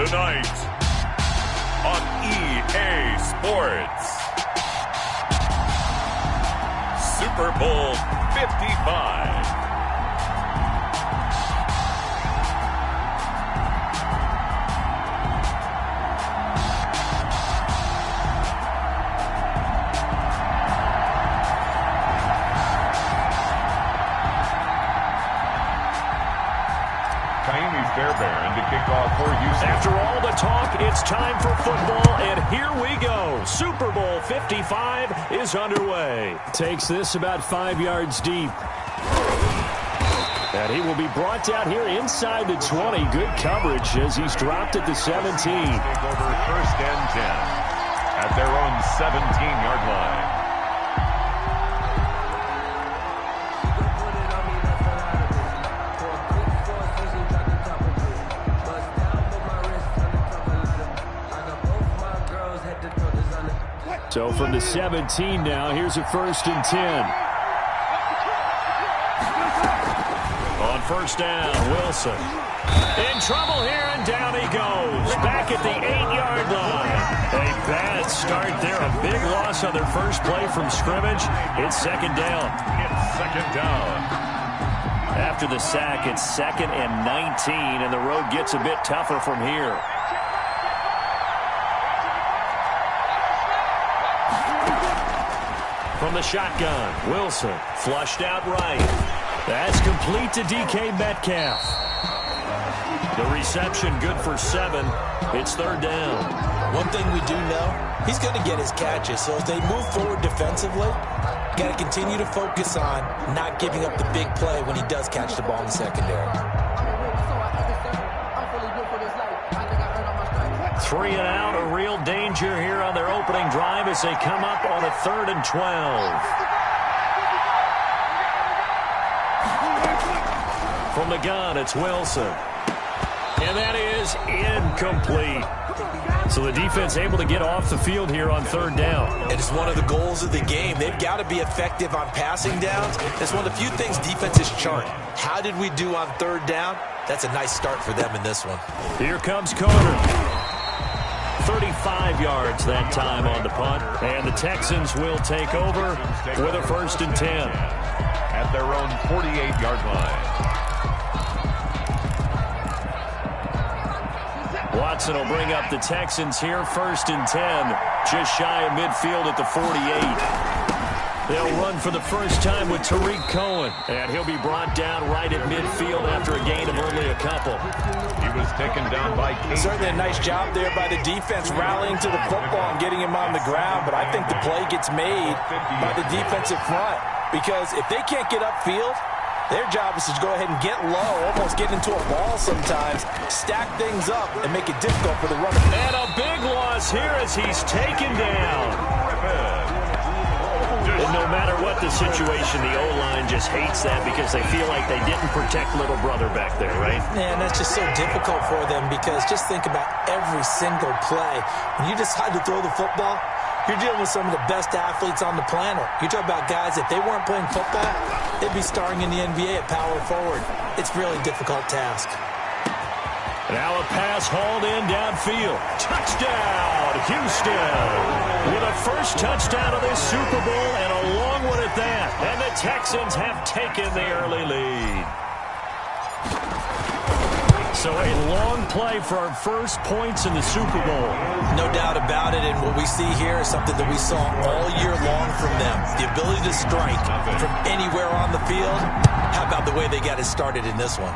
Tonight on EA Sports, Super Bowl 55. To kick off for Houston. After all the talk, it's time for football, and here we go. Super Bowl 55 is underway. Takes this about 5 yards deep. And he will be brought down here inside the 20. Good coverage as he's dropped at the 17. Take over 1st and 10 at their own 17-yard line. So from the 17 now, here's a 1st and 10. On 1st down, Wilson. In trouble here, and down he goes. Back at the 8-yard line. A bad start there. A big loss on their first play from scrimmage. It's 2nd down. It's 2nd down. After the sack, it's 2nd and 19, and the road gets a bit tougher from here. From the shotgun, Wilson flushed out right. That's complete to DK Metcalf. The reception good for 7. It's 3rd down. One thing we do know, he's going to get his catches. So as they move forward defensively, got to continue to focus on not giving up the big play when he does catch the ball in the secondary. 3 and out, a real danger here on their opening drive as they come up on a 3rd and 12. From the gun, it's Wilson. And that is incomplete. So the defense able to get off the field here on 3rd down. It is one of the goals of the game. They've got to be effective on passing downs. It's one of the few things defenses chart. How did we do on 3rd down? That's a nice start for them in this one. Here comes Carter. 35 yards that time on the punt. And the Texans will take over with a 1st and 10. At their own 48-yard line. Watson will bring up the Texans here, 1st and 10. Just shy of midfield at the 48. They'll run for the first time with Tariq Cohen. And he'll be brought down right at midfield after a gain of only a couple. He was taken down by Kane. Certainly a nice job there by the defense rallying to the football and getting him on the ground. But I think the play gets made by the defensive front. Because if they can't get upfield, their job is to go ahead and get low, almost get into a ball sometimes, stack things up, and make it difficult for the runner. And a big loss here as he's taken down. And no matter what the situation, the O-line just hates that because they feel like they didn't protect little brother back there, right? Man, that's just so difficult for them because just think about every single play. When you decide to throw the football, you're dealing with some of the best athletes on the planet. You talk about guys, if they weren't playing football, they'd be starring in the NBA at power forward. It's a really difficult task. Now a pass hauled in downfield. Touchdown, Houston. With a first touchdown of this Super Bowl and a long one at that. And the Texans have taken the early lead. So a long play for our first points in the Super Bowl. No doubt about it, and what we see here is something that we saw all year long from them. The ability to strike from anywhere on the field. How about the way they got it started in this one?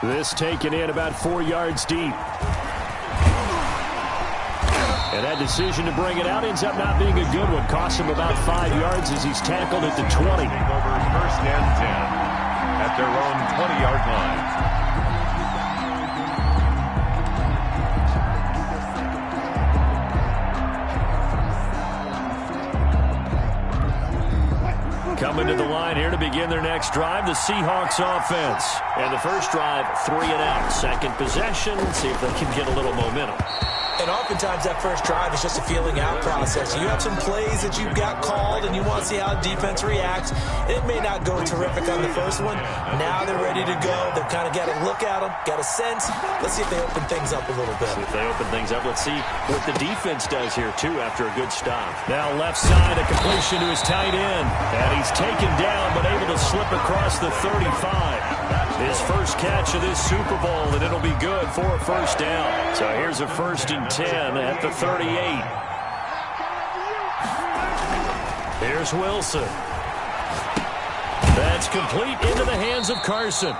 This taken in about 4 yards deep. And that decision to bring it out ends up not being a good one. Costs him about 5 yards as he's tackled at the 20. Over 1st and 10 at their own 20-yard line. Coming to the line here to begin their next drive, the Seahawks offense. And the first drive, 3 and out. Second possession, see if they can get a little momentum. And oftentimes that first drive is just a feeling out process. You have some plays that you've got called and you want to see how defense reacts. It may not go terrific on the first one. Now they're ready to go. They've kind of got to look at them, got a sense. Let's see if they open things up a little bit. See if they open things up. Let's see what the defense does here, too, after a good stop. Now left side, a completion to his tight end. And he's taken down, but able to slip across the 35. His first catch of this Super Bowl, and it'll be good for a first down. So here's a 1st and 10 at the 38. Here's Wilson. That's complete into the hands of Carson.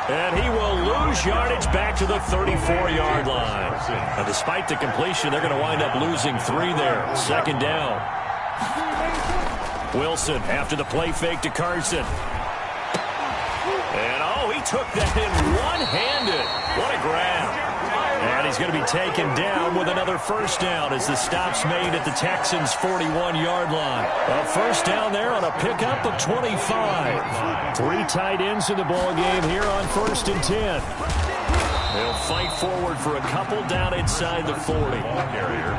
And he will lose yardage back to the 34-yard line. And despite the completion, they're going to wind up losing 3 there. 2nd down. Wilson after the play fake to Carson. And, oh, he took that in one-handed. What a grab. And he's going to be taken down with another first down as the stop's made at the Texans' 41-yard line. A first down there on a pickup of 25. 3 tight ends in the ballgame here on 1st and 10. They'll fight forward for a couple down inside the 40. Carrier.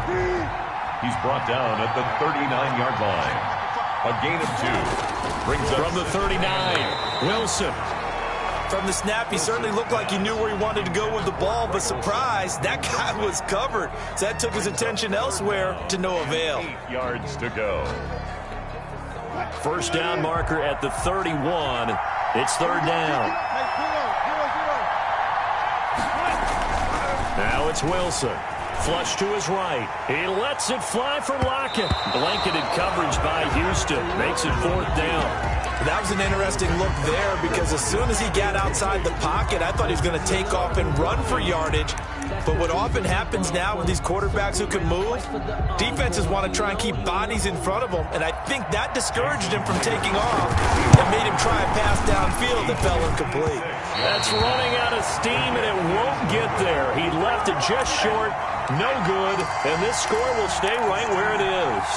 He's brought down at the 39-yard line. A gain of 2. Brings up from the 39. Wilson. From the snap, he certainly looked like he knew where he wanted to go with the ball, but surprise, that guy was covered. So that took his attention elsewhere to no avail. 8 yards to go. First down marker at the 31. It's 3rd down. Now it's Wilson. Flush to his right. He lets it fly for Lockett. Blanketed coverage by Houston. Makes it 4th down. That was an interesting look there because as soon as he got outside the pocket, I thought he was going to take off and run for yardage. But what often happens now with these quarterbacks who can move, defenses want to try and keep bodies in front of them, and I think that discouraged him from taking off and made him try a pass downfield that fell incomplete. That's running out of steam, and it won't get there. He left it just short, no good, and this score will stay right where it is.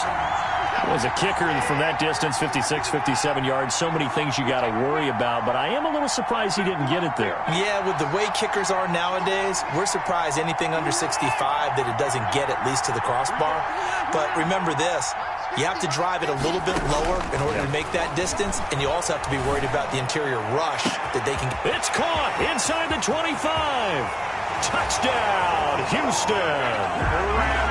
As a kicker from that distance, 56, 57 yards, so many things you got to worry about, but I am a little surprised he didn't get it there. Yeah, with the way kickers are nowadays, we're surprised anything under 65 that it doesn't get at least to the crossbar. But remember this, you have to drive it a little bit lower in order to make that distance, and you also have to be worried about the interior rush that they can get. It's caught inside the 25. Touchdown, Houston.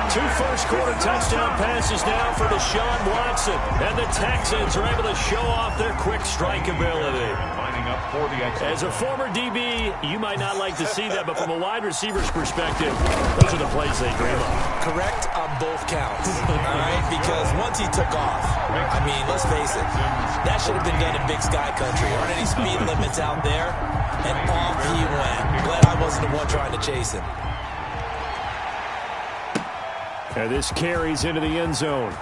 2 first-quarter touchdown passes now for Deshaun Watson. And the Texans are able to show off their quick strike ability. Lining up for the extra. As a former DB, you might not like to see that, but from a wide receiver's perspective, those are the plays they dream of. Correct on both counts, all right? Because once he took off, I mean, let's face it, that should have been done in Big Sky Country. Aren't any speed limits out there? And off he went. Glad I wasn't the one trying to chase him. And this carries into the end zone.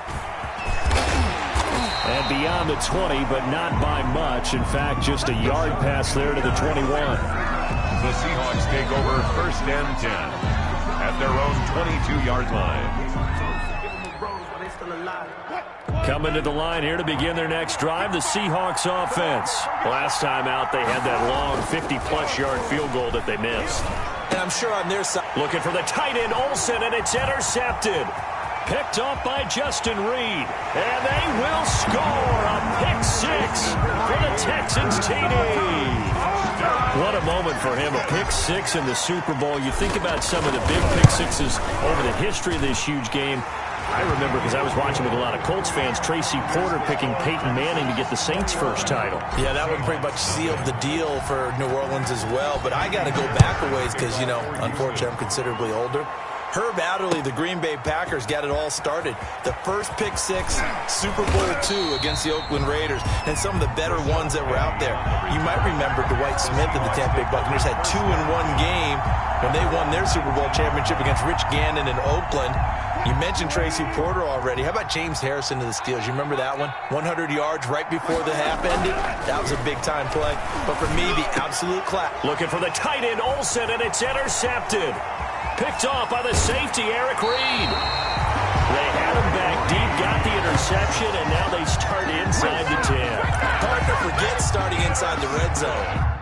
And beyond the 20, but not by much. In fact, just a yard pass there to the 21. The Seahawks take over 1st and 10 at their own 22-yard line. Coming to the line here to begin their next drive, the Seahawks offense. Last time out, they had that long 50-plus yard field goal that they missed. And I'm sure on their side. Looking for the tight end, Olsen, and it's intercepted. Picked off by Justin Reed. And they will score a pick-6 for the Texans TD. What a moment for him, a pick-6 in the Super Bowl. You think about some of the big pick-6s over the history of this huge game. I remember, because I was watching with a lot of Colts fans, Tracy Porter picking Peyton Manning to get the Saints' first title. Yeah, that one pretty much sealed the deal for New Orleans as well. But I got to go back a ways because, you know, unfortunately I'm considerably older. Herb Adderley, the Green Bay Packers, got it all started. The first pick-6, Super Bowl II against the Oakland Raiders, and some of the better ones that were out there. You might remember Dwight Smith of the Tampa Bay Buccaneers had 2 in one game when they won their Super Bowl championship against Rich Gannon in Oakland. You mentioned Tracy Porter already. How about James Harrison of the Steelers? You remember that one? 100 yards right before the half ended. That was a big-time play. But for me, the absolute class. Looking for the tight end, Olsen, and it's intercepted. Picked off by the safety, Eric Reed. They had him back deep, got the interception, and now they start inside the 10. Hard to forget starting inside the red zone.